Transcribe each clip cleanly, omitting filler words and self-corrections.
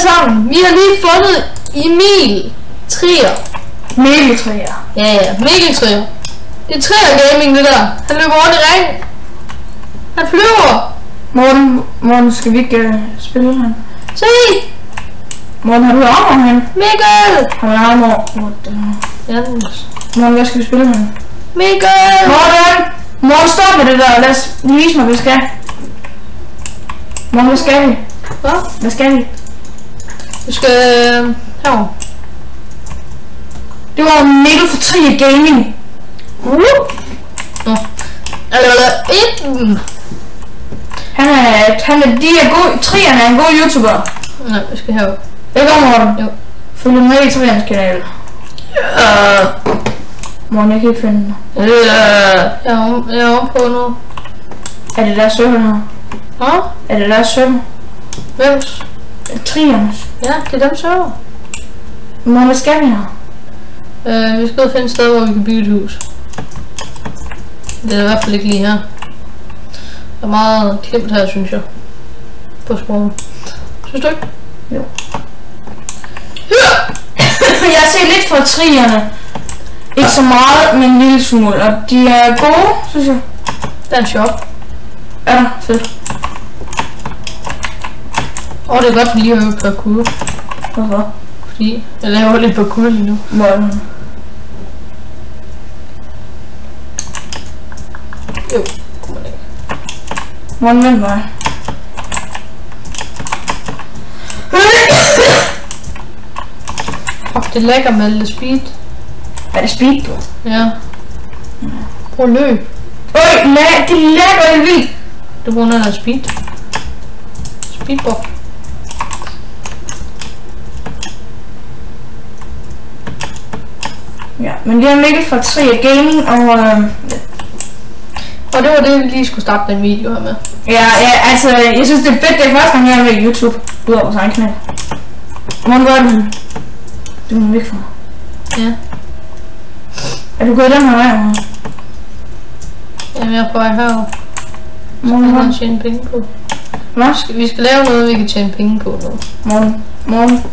sammen. Vi har lige fundet Emil Trier. Mikkel Trier. Ja, Mikkel Trier. Det er Trier Gaming, det der. Han løber rundt i ring. Han flyver. Morten, skal vi ikke spille han? Se! Morten, har du armor han? Mikkel! Har du armor? Jens. Morten, hvad skal vi spille han? Mikkel! Morten, stop med det der. Lad os vise mig, hvad vi skal. Morten, hvad skal vi? Hvad skal vi? Vi skal herovre. Det var Mikkel fra Trier Gaming. Trierne er en god YouTuber. Nej, vi skal herovre. Ikke om Morten? Jo. Følg med i Trierens kanal. Morten, jeg kan ikke finde den. Jeg er oppe på nu. Er det der server her? Hvad? Er det der server? Hvem's? Triernes. Ja, det er dem server. Morten, hvad skal vi her? Vi skal ud og finde et sted, hvor vi kan bygge et hus. Det er i hvert fald ikke lige her. Det er meget klemt her, synes jeg. På sproget. Synes du ikke? Jo. Jeg ser lidt fra Trierne. Ikke så meget, men en lille smule. Og de er gode, synes jeg. Der er en shop. Er der? Fedt. Det er godt, at vi lige har øvet parkour. Hvorfor? Fordi jeg laver lidt parkour lige nu. Morten. Jo, kommer det ikke. Morten, vent mig. Fuck, det er lækker med lidt speed. Er det speed, bro? Ja. Prøv at løb. Det lækker helt vildt. Du bruger noget af speed. Speedbox. Ja, men det er Mikkel fra Trier Gaming, og det var det, vi lige skulle starte den video her med. Ja, altså, jeg synes det er fedt, det er første gang jeg er med YouTube, udover vores egen kanal. Morten, hvor er du? Du er væk fra mig. Ja. Er du gået den her vej, Morten? Jamen, jeg er på vej herover. Morten, Morten, tjene penge på. Hvad? Vi skal lave noget, vi kan tjene penge på nu. Morten.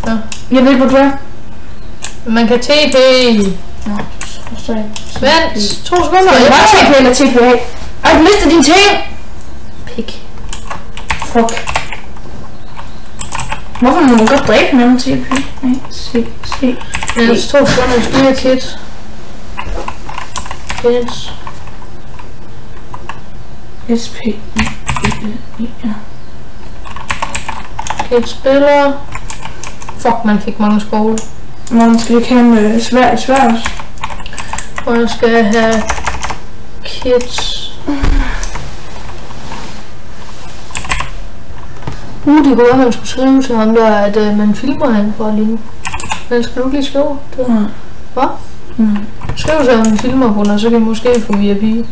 Ja. Jeg ved, hvor du er. Man kan TP. Nå, sorry. Vent, 2 sekunder. Skal jeg bare TP eller TPA? Ej, du mistede din ting! Pik. Fuck. Hvorfor må man godt dræbe med TP? Nej, se. Vent, 2 sekunder, styrer kit. Kids. SP. Ja. Kids spiller. Fuck, man fik mange skole. Man skal ikke have med svær. Og jeg skal have kids. Det kunne være, at man skulle skrive til ham der, at man filmer han for lige nu. Men skal du ikke lige skrive det? Nej. Hvad? Skriv til ham, filmer på den, og så kan I måske få VIP.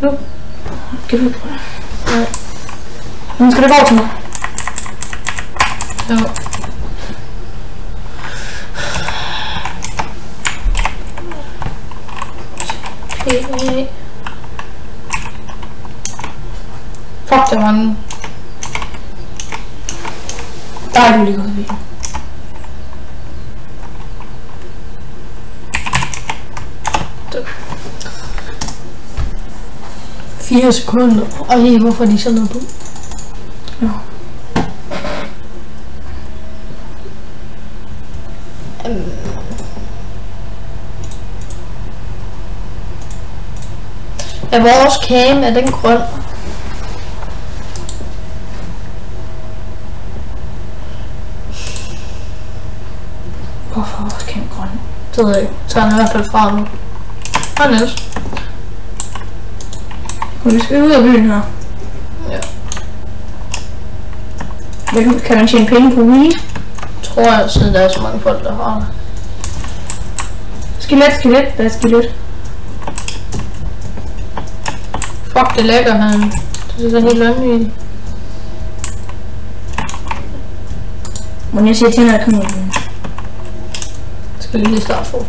Nu. Kan du prøve? Nej. Men skal det gå til mig? Ja. Okay. Fuck, der var en... Der er du lige gået forbi. Fire sekunder. Ej, hvorfor er de sådan noget på? Ja. Er vores cam, er den grøn? Hvorfor er vores cam grøn? Det ved jeg ikke. Tager den i hvert fald fra nu. Hej Niels. Vi skal ud af byen her. Ja. Kan man tjene penge på Wii? Tror jeg, siden der er så mange folk, der har det. Skelet. Der er skelet. Fuck, det er lækker han. Det er så helt vanvittigt. Men jeg siger til, når jeg kommer ud. Skal vi lige starte for?